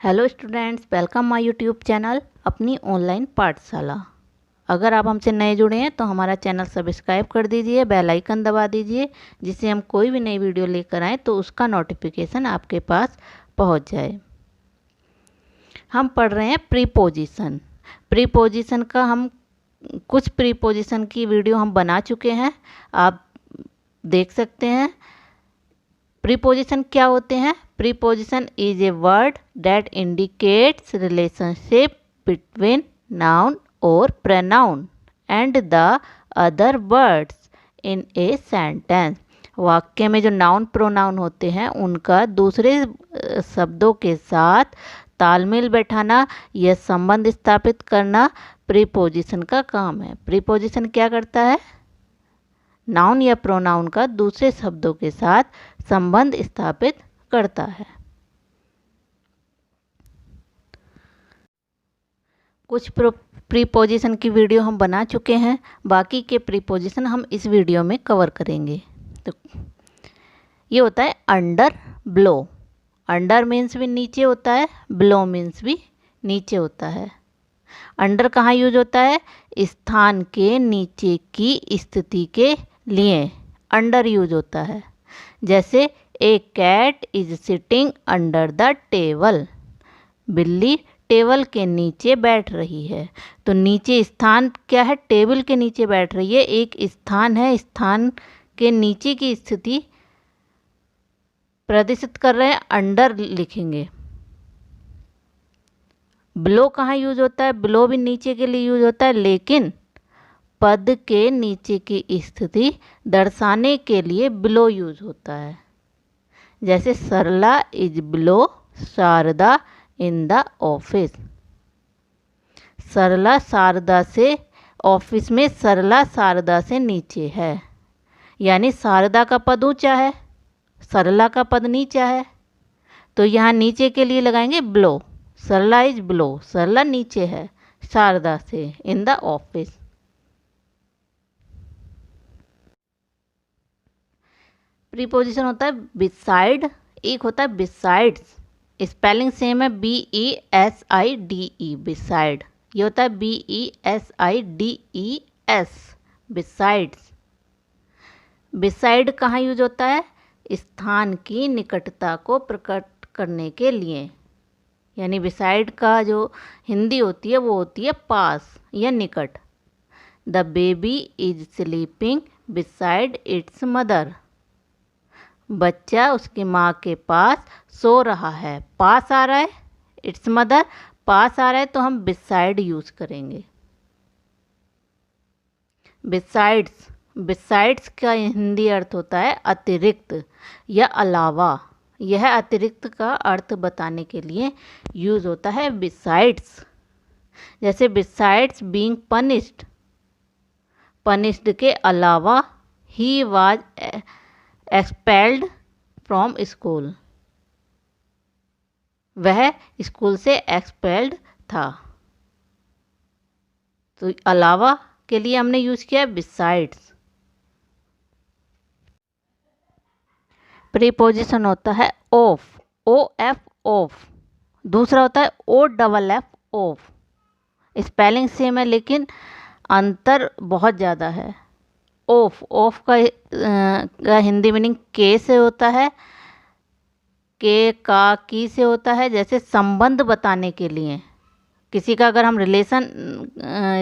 Hello students, welcome my YouTube channel अपनी online पाठशाला। अगर आप हमसे नए जुड़े हैं तो हमारा चैनल सब्सक्राइब कर दीजिए, बेल आइकन दबा दीजिए, जिससे हम कोई भी नई वीडियो लेकर आएँ तो उसका नोटिफिकेशन आपके पास पहुंच जाए। हम पढ़ रहे हैं प्रीपोजिशन। प्रीपोजिशन का हम कुछ प्रीपोजिशन की वीडियो हम बना चुके हैं, आप देख सकते हैं। प्रीपोजिशन क्या होते हैं? Preposition is a word that indicates relationship between noun और pronoun and the other words in a sentence. वाक्य में जो नाउन प्रोनाउन होते हैं उनका दूसरे शब्दों के साथ तालमेल बैठाना या संबंध स्थापित करना प्रीपोजिशन का काम है। प्रीपोजिशन क्या करता है? नाउन या प्रोनाउन का दूसरे शब्दों के साथ संबंध स्थापित करता है। कुछ प्रीपोजिशन की वीडियो हम बना चुके हैं, बाकी के प्रीपोजिशन हम इस वीडियो में कवर करेंगे। तो ये होता है अंडर, ब्लो। अंडर मीन्स भी नीचे होता है, ब्लो मीन्स भी नीचे होता है। अंडर कहाँ यूज होता है? स्थान के नीचे की स्थिति के लिए अंडर यूज होता है। जैसे a cat is sitting under the table. बिल्ली टेबल के नीचे बैठ रही है। तो नीचे स्थान क्या है? टेबल के नीचे बैठ रही है, एक स्थान है, स्थान के नीचे की स्थिति प्रदर्शित कर रहे हैं, अंडर लिखेंगे। ब्लो कहाँ यूज होता है? ब्लो भी नीचे के लिए यूज होता है, लेकिन पद के नीचे की स्थिति दर्शाने के लिए ब्लो यूज होता है। जैसे Sarla is below Sharda in the office. Sarla Sharda से ऑफिस में, सरला शारदा से नीचे है, यानी शारदा का पद ऊंचा है, सरला का पद नीचा है। तो यहाँ नीचे के लिए लगाएंगे ब्लो। सरला इज ब्लो, सरला नीचे है शारदा से इन द ऑफिस। प्रीपोजिशन होता है बिसाइड, एक होता है बिसाइड्स। स्पेलिंग सेम है, BESIDE, बिसाइड। ये होता है BESIDES, बिसाइड्स। बिसाइड कहाँ यूज होता है? स्थान की निकटता को प्रकट करने के लिए। यानी बिसाइड का जो हिंदी होती है वो होती है पास या निकट। The baby is sleeping beside it's mother. बच्चा उसकी माँ के पास सो रहा है। पास आ रहा है, इट्स मदर, पास आ रहा है तो हम बिसाइड यूज करेंगे। बिसाइड्स, बिसाइड्स का हिंदी अर्थ होता है अतिरिक्त या अलावा। यह अतिरिक्त का अर्थ बताने के लिए यूज होता है बिसाइड्स। जैसे बिसाइड्स बीइंग पनिश्ड, पनिश्ड के अलावा he was expelled from school, वह स्कूल से एक्सपेल्ड था। तो अलावा के लिए हमने यूज किया बिसाइड्स। प्रीपोजिशन होता है ऑफ, OF, ऑफ। दूसरा होता है OFF, ऑफ। स्पेलिंग सेम है लेकिन अंतर बहुत ज़्यादा है। ऑफ, ऑफ का हिंदी मीनिंग के से होता है, के, का, की से होता है। जैसे संबंध बताने के लिए, किसी का अगर हम रिलेशन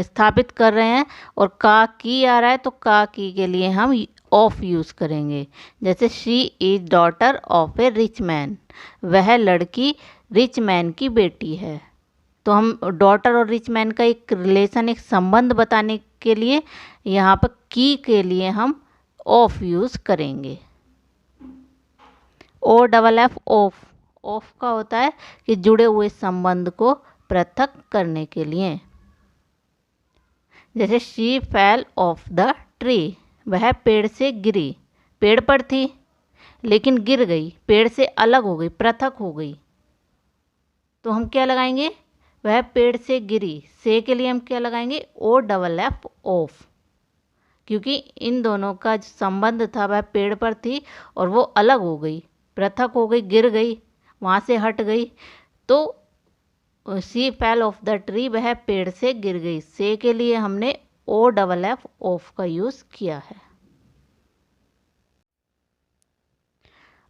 स्थापित कर रहे हैं और का, की आ रहा है तो का, की के लिए हम ऑफ यूज़ करेंगे। जैसे she is daughter of A rich man, वह लड़की रिच मैन की बेटी है। तो हम डॉटर और रिच मैन का एक रिलेशन, एक संबंध बताने के लिए यहाँ पर की के लिए हम ऑफ यूज़ करेंगे। OFF, of. ऑफ का होता है कि जुड़े हुए संबंध को पृथक करने के लिए। जैसे she fell off the tree, वह पेड़ से गिरी। पेड़ पर थी लेकिन गिर गई, पेड़ से अलग हो गई, पृथक हो गई। तो हम क्या लगाएंगे? वह पेड़ से गिरी, से के लिए हम क्या लगाएंगे? OFF, of. क्योंकि इन दोनों का जो संबंध था वह पेड़ पर थी और वो अलग हो गई, पृथक हो गई, गिर गई, वहाँ से हट गई, तो she fell off the tree, वह पेड़ से गिर गई। से के लिए हमने ओ डबल एफ ऑफ का यूज़ किया है।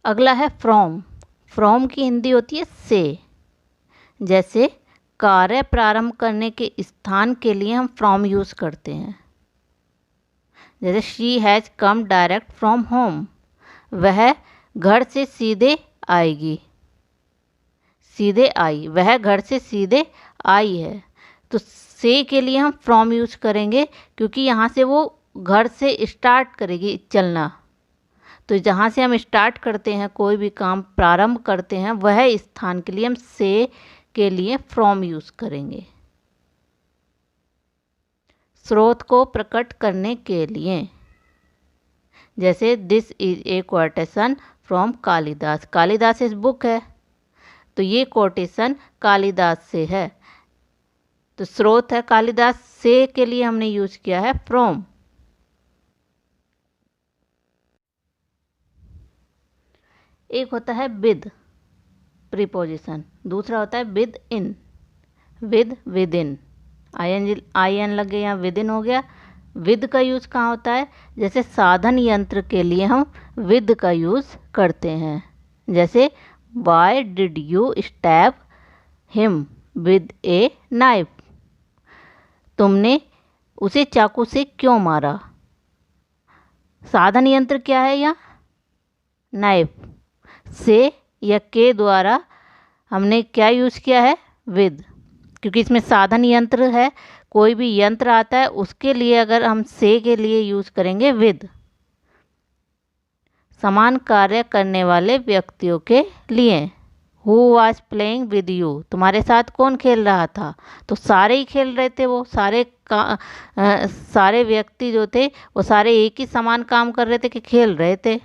अगला है फ्रॉम। फ्रॉम की हिंदी होती है से। जैसे कार्य प्रारंभ करने के स्थान के लिए हम फ्रॉम यूज़ करते हैं। जैसे she has come direct from home, वह घर से सीधे आएगी। सीधे आई, वह घर से सीधे आई है। तो से के लिए हम फ्रॉम यूज़ करेंगे क्योंकि यहाँ से वो घर से स्टार्ट करेगी चलना। तो जहाँ से हम स्टार्ट करते हैं, कोई भी काम प्रारंभ करते हैं, वह स्थान के लिए हम से के लिए फ्रॉम यूज़ करेंगे। स्रोत को प्रकट करने के लिए, जैसे this is a quotation from Kalidas. Kalidas इस बुक है, तो ये कोटेशन कालिदास से है। तो स्रोत है कालिदास, से के लिए हमने यूज किया है फ्रॉम। एक होता है विद प्रीपोजिशन, दूसरा होता है within. With, within, I N लग गया, यहाँ विद इन हो गया। विद का यूज़ कहाँ होता है? जैसे साधन यंत्र के लिए हम विद का यूज़ करते हैं। जैसे why did you stab him with a knife, तुमने उसे चाकू से क्यों मारा। साधन यंत्र क्या है यहाँ? नाइफ। से या के द्वारा हमने क्या यूज़ किया है? विद, क्योंकि इसमें साधन यंत्र है। कोई भी यंत्र आता है उसके लिए अगर हम से के लिए यूज़ करेंगे विद। समान कार्य करने वाले व्यक्तियों के लिए। Who was playing with you, तुम्हारे साथ कौन खेल रहा था? तो सारे ही खेल रहे थे, वो सारे व्यक्ति जो थे वो सारे एक ही समान काम कर रहे थे कि खेल रहे थे।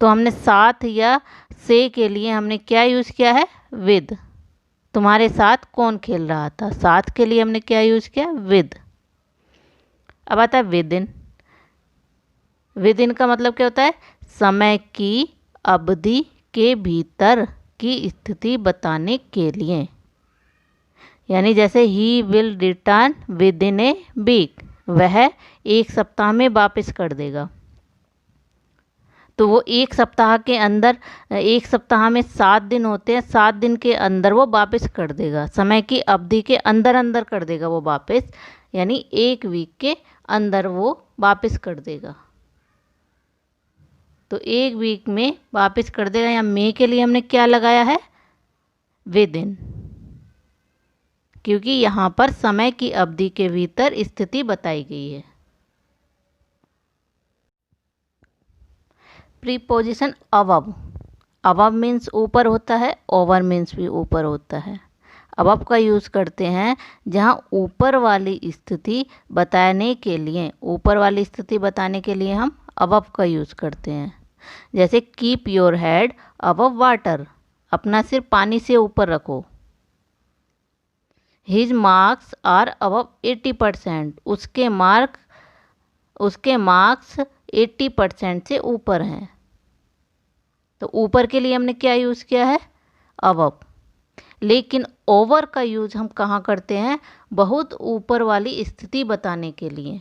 तो हमने साथ या से के लिए हमने क्या यूज़ किया है? विद। तुम्हारे साथ कौन खेल रहा था, साथ के लिए हमने क्या यूज़ किया? विद। अब आता है विद इन। विद इन का मतलब क्या होता है? समय की अवधि के भीतर की स्थिति बताने के लिए। यानी जैसे he will return within a week, वह एक सप्ताह में वापस कर देगा। तो वो एक सप्ताह के अंदर, एक सप्ताह में 7 दिन होते हैं, 7 दिन के अंदर वो वापस कर देगा। समय की अवधि के अंदर अंदर कर देगा वो वापस, यानी एक वीक के अंदर वो वापस कर देगा। तो एक वीक में वापस कर देगा। या मे के लिए हमने क्या लगाया है? विद इन, क्योंकि यहाँ पर समय की अवधि के भीतर स्थिति बताई गई है। Preposition above. अबव मीन्स ऊपर होता है, ओवर मीन्स भी ऊपर होता है। अबव का यूज़ करते हैं जहाँ ऊपर वाली स्थिति बताने के लिए, ऊपर वाली स्थिति बताने के लिए हम अबव का यूज़ करते हैं। जैसे keep your head above water, अपना सिर पानी से ऊपर रखो। हिज मार्क्स आर अबव 80%, उसके मार्क्स 80% से ऊपर हैं। तो ऊपर के लिए हमने क्या यूज़ किया है? अबव। लेकिन ओवर का यूज़ हम कहाँ करते हैं? बहुत ऊपर वाली स्थिति बताने के लिए।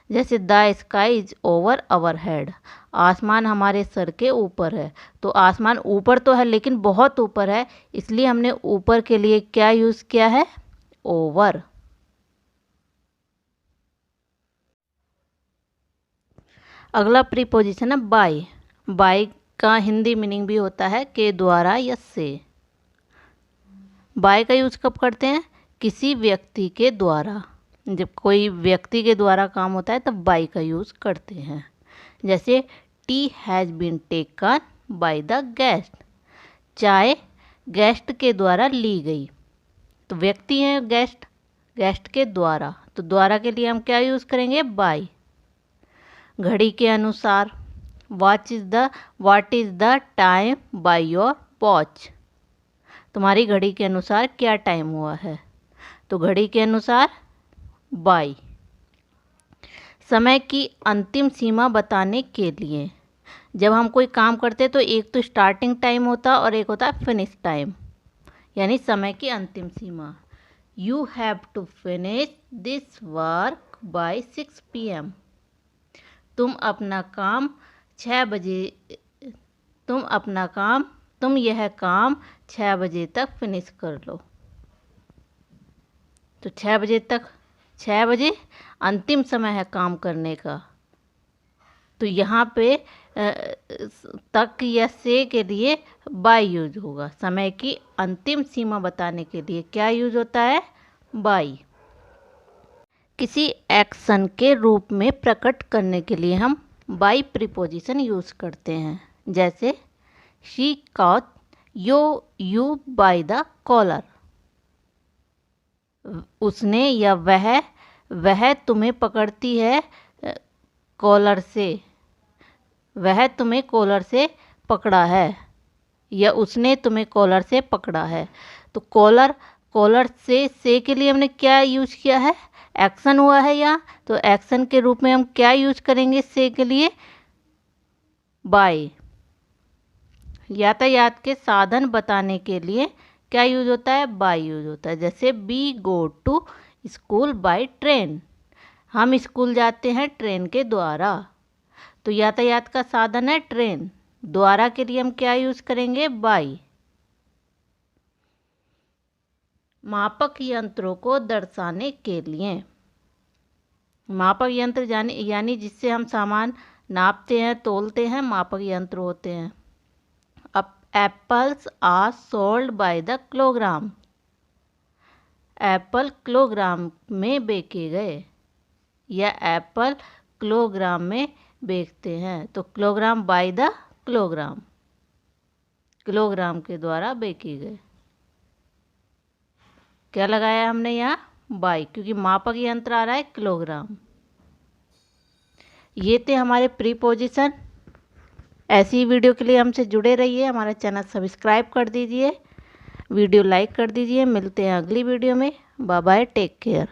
जैसे the sky is over our head, आसमान हमारे सर के ऊपर है। तो आसमान ऊपर तो है लेकिन बहुत ऊपर है, इसलिए हमने ऊपर के लिए क्या यूज़ किया है? ओवर। अगला प्रीपोजिशन है बाय। बाय का हिंदी मीनिंग भी होता है के द्वारा या से। बाय का यूज़ कब करते हैं? किसी व्यक्ति के द्वारा। जब कोई व्यक्ति के द्वारा काम होता है तब बाय का यूज़ करते हैं। जैसे tea has been taken by the guest, चाय गेस्ट के द्वारा ली गई। तो व्यक्ति हैं गेस्ट, गेस्ट के द्वारा, तो द्वारा के लिए हम क्या यूज़ करेंगे? बाय। घड़ी के अनुसार, what is the time by your watch, तुम्हारी घड़ी के अनुसार क्या टाइम हुआ है? तो घड़ी के अनुसार बाय। समय की अंतिम सीमा बताने के लिए, जब हम कोई काम करते हैं तो एक तो स्टार्टिंग टाइम होता है और एक होता है फिनिश टाइम। यानी समय की अंतिम सीमा। You have to finish this work by 6 PM। तुम अपना काम 6 बजे तुम यह काम 6 बजे तक फिनिश कर लो। तो 6 बजे अंतिम समय है काम करने का। तो यहाँ पे तक या से के लिए बाय यूज होगा। समय की अंतिम सीमा बताने के लिए क्या यूज होता है? बाय। किसी एक्शन के रूप में प्रकट करने के लिए हम बाय प्रीपोजिशन यूज करते हैं। जैसे she caught you by the collar. उसने या वह तुम्हें पकड़ती है कॉलर से। वह तुम्हें कॉलर से पकड़ा है या उसने तुम्हें कॉलर से पकड़ा है। तो कॉलर से के लिए हमने क्या यूज किया है? एक्शन हुआ है यहाँ, तो एक्शन के रूप में हम क्या यूज करेंगे से के लिए? बाय। यातायात के साधन बताने के लिए क्या यूज होता है? बाय यूज होता है। जैसे we go to school by train. हम स्कूल जाते हैं ट्रेन के द्वारा। तो यातायात का साधन है ट्रेन, द्वारा के लिए हम क्या यूज करेंगे? बाय। मापक यंत्रों को दर्शाने के लिए, मापक यंत्र यानी जिससे हम सामान नापते हैं, तोलते हैं, मापक यंत्र होते हैं। अब apples are sold by the kilogram. Apple kilogram में बेचे गए या एप्पल किलोग्राम में बेचते हैं। तो kilogram bye the kilogram, kilogram के द्वारा बेचे गए। क्या लगाया हमने यहाँ? बाय, क्योंकि मापक यंत्र आ रहा है किलोग्राम। ये थे हमारे प्रीपोजिशन। ऐसी वीडियो के लिए हमसे जुड़े रहिए। हमारा चैनल सब्सक्राइब कर दीजिए, वीडियो लाइक कर दीजिए। मिलते हैं अगली वीडियो में। Bye bye, take care.